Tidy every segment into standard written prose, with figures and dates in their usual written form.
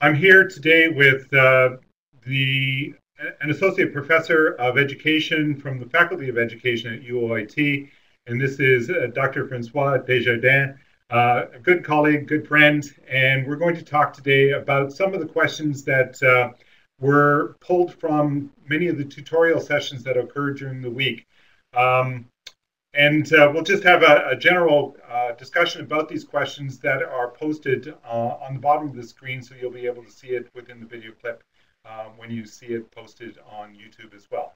I'm here today with the an associate professor of education from the Faculty of Education at UOIT, and this is Dr. Francois Desjardins, a good colleague, good friend, and we're going to talk today about some of the questions that were pulled from many of the tutorial sessions that occurred during the week. Um, and we'll just have a general discussion about these questions that are posted on the bottom of the screen, so you'll be able to see it within the video clip when you see it posted on YouTube as well.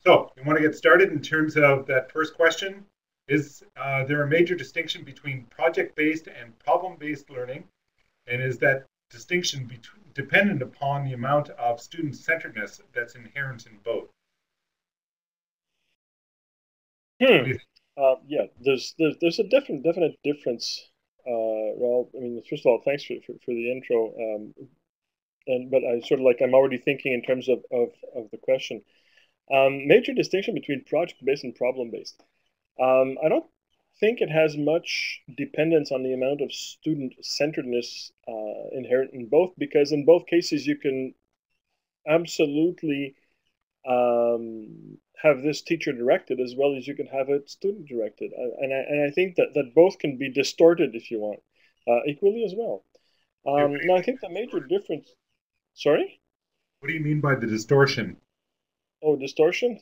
So we want to get started in terms of that first question. Is there a major distinction between project-based and problem-based learning? And is that distinction dependent upon the amount of student-centeredness that's inherent in both? What do Hmm. you think? Yeah, there's a definite difference. Well, I mean, first of all, thanks for the intro. But I sort of like I'm already thinking in terms of the question. Major distinction between project-based and problem-based. I don't think it has much dependence on the amount of student-centeredness inherent in both, because in both cases you can absolutely have this teacher directed as well as you can have it student directed. And I think that both can be distorted if you want, equally as well. Now, I think the major difference, sorry? What do you mean by the distortion? Oh, distortion?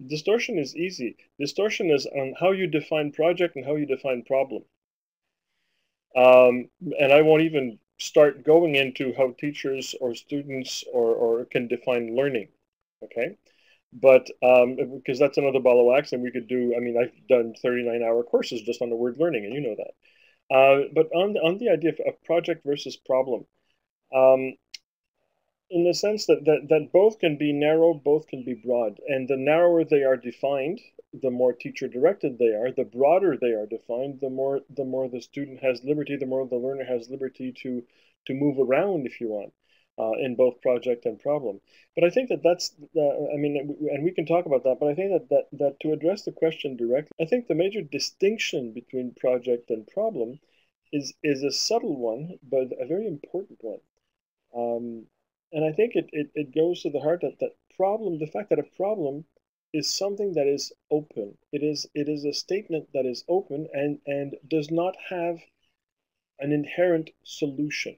Distortion is easy. Distortion is on how you define project and how you define problem. And I won't even start going into how teachers or students or can define learning. Okay. But because that's another ball of wax, and we could do. I mean, I've done 39-hour courses just on the word learning, and you know that. But on the idea of project versus problem, um, in the sense that both can be narrow, both can be broad, and the narrower they are defined, the more teacher directed they are. The broader they are defined, the more the student has liberty, the more the learner has liberty to move around, if you want, in both project and problem. But I think that's, I mean, and we can talk about that, but I think that to address the question directly, I think the major distinction between project and problem is a subtle one, but a very important one. Um, and I think it goes to the heart that problem, the fact that a problem is something that is open. It is a statement that is open and does not have an inherent solution.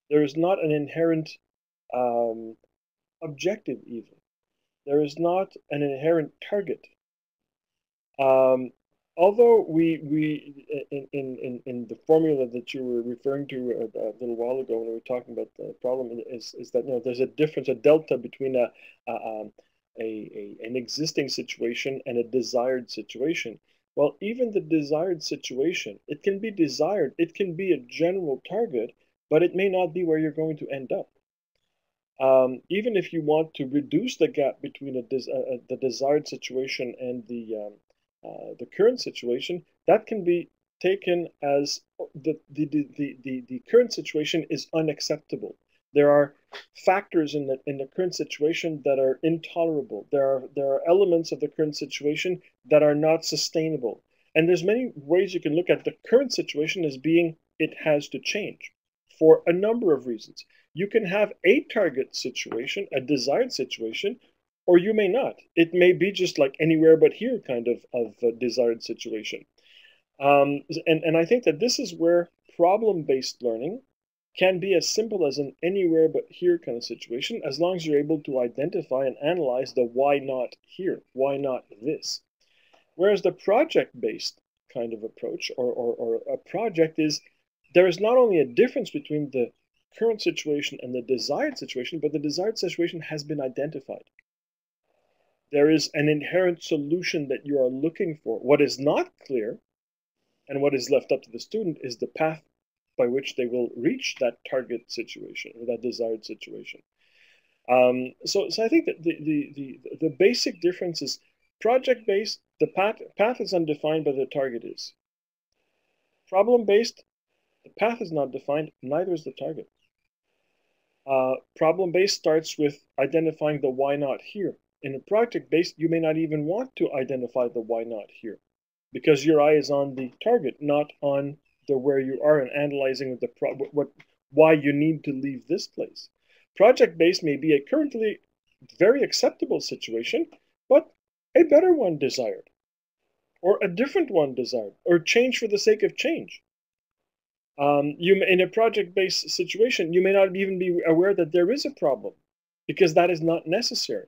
There is not an inherent um, objective even. There is not an inherent target. Um, Although we in the formula that you were referring to a little while ago when we were talking about the problem is that there's a difference, a delta between an existing situation and a desired situation. Well, even the desired situation, it can be desired, it can be a general target, but it may not be where you're going to end up. Even if you want to reduce the gap between the desired situation and the current situation, that can be taken as the current situation is unacceptable. There are factors in the current situation that are intolerable. There are elements of the current situation that are not sustainable. And there's many ways you can look at the current situation as being it has to change for a number of reasons. You can have a target situation, a desired situation, or you may not. It may be just like anywhere but here kind of a desired situation. And I think that this is where problem-based learning can be as simple as an anywhere but here kind of situation, as long as you're able to identify and analyze the why not here, why not this. Whereas the project-based kind of approach or a project is there is not only a difference between the current situation and the desired situation, but the desired situation has been identified. There is an inherent solution that you are looking for. What is not clear and what is left up to the student is the path by which they will reach that target situation or that desired situation. So I think that the basic difference is project based, the path is undefined, but the target is. Problem based, the path is not defined, neither is the target. Problem-based starts with identifying the why not here. In a project-based, you may not even want to identify the why not here because your eye is on the target, not on the where you are and analyzing why you need to leave this place. Project-based may be a currently very acceptable situation, but a better one desired, or a different one desired, or change for the sake of change. In a project-based situation, you may not even be aware that there is a problem, because that is not necessary.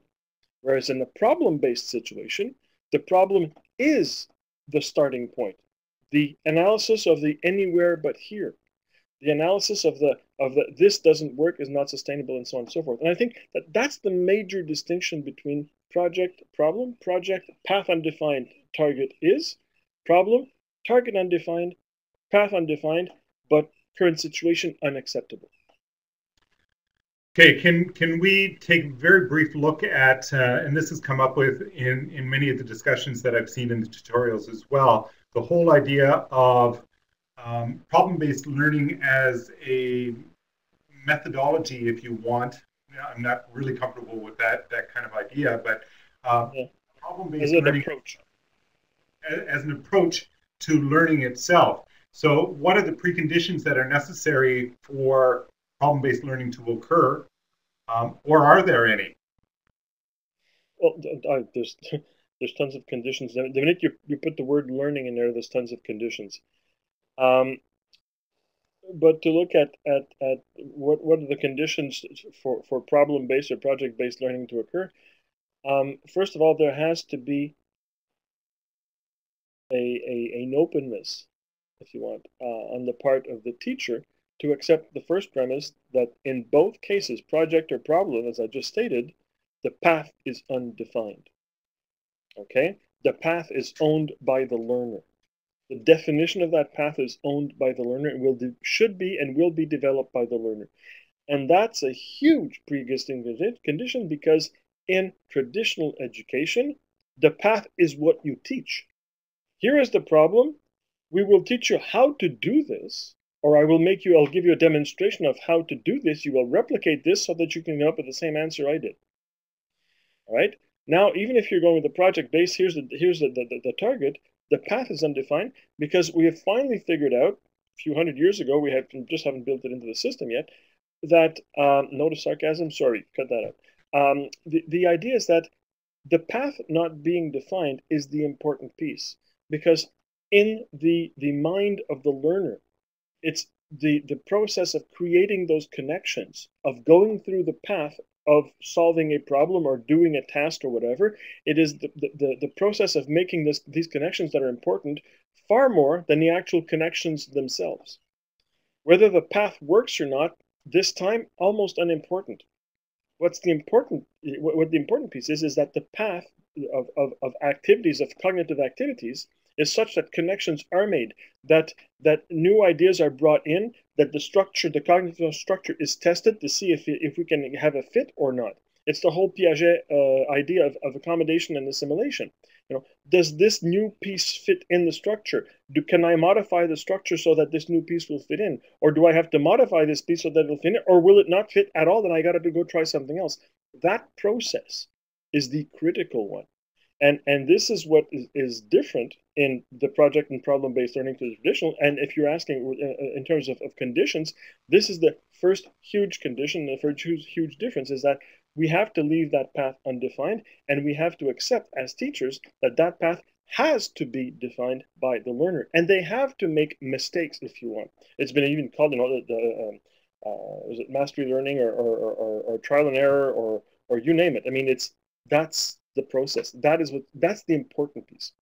Whereas in a problem-based situation, the problem is the starting point. The analysis of the anywhere but here. The analysis of the this doesn't work, is not sustainable, and so on and so forth. And I think that that's the major distinction between project, problem, project, path undefined, target is, problem, target undefined, path undefined, but current situation unacceptable. Okay, can we take a very brief look at, and this has come up with in many of the discussions that I've seen in the tutorials as well, the whole idea of problem-based learning as a methodology, if you want. I'm not really comfortable with that kind of idea, but Yeah. problem-based learning as an approach to learning itself. So what are the preconditions that are necessary for problem-based learning to occur, or are there any? Well, there's tons of conditions. The minute you put the word learning in there, there's tons of conditions. But to look at what are the conditions for problem-based or project-based learning to occur, first of all, there has to be an openness, if you want, on the part of the teacher to accept the first premise that in both cases, project or problem, as I just stated, the path is undefined. Okay? The path is owned by the learner. The definition of that path is owned by the learner and should be and will be developed by the learner. And that's a huge pre-existing condition, because in traditional education, the path is what you teach. Here is the problem. We will teach you how to do this, or I'll give you a demonstration of how to do this. You will replicate this so that you can come up with the same answer I did. All right? Now, even if you're going with the project base, here's the target. The path is undefined because we have finally figured out, a few hundred years ago, just haven't built it into the system yet, that, notice sarcasm, sorry, cut that out. The idea is that the path not being defined is the important piece, because in the mind of the learner, it's the process of creating those connections, of going through the path of solving a problem or doing a task or whatever. It is the process of making these connections that are important, far more than the actual connections themselves. Whether the path works or not, this time, almost unimportant. What the important piece is that the path of activities, of cognitive activities, is such that connections are made, that new ideas are brought in, that the cognitive structure is tested to see if we can have a fit or not. It's the whole Piaget idea of accommodation and assimilation. Does this new piece fit in the structure? Can I modify the structure so that this new piece will fit in? Or do I have to modify this piece so that it'll fit in? Or will it not fit at all? Then I got to go try something else. That process is the critical one. And this is what is different in the project and problem-based learning to the traditional. And if you're asking in terms of conditions, this is the first huge condition. The first huge difference is that we have to leave that path undefined, and we have to accept as teachers that that path has to be defined by the learner. And they have to make mistakes, if you want. It's been even called, is it mastery learning or trial and error or you name it. I mean, that's the process. That's the important piece.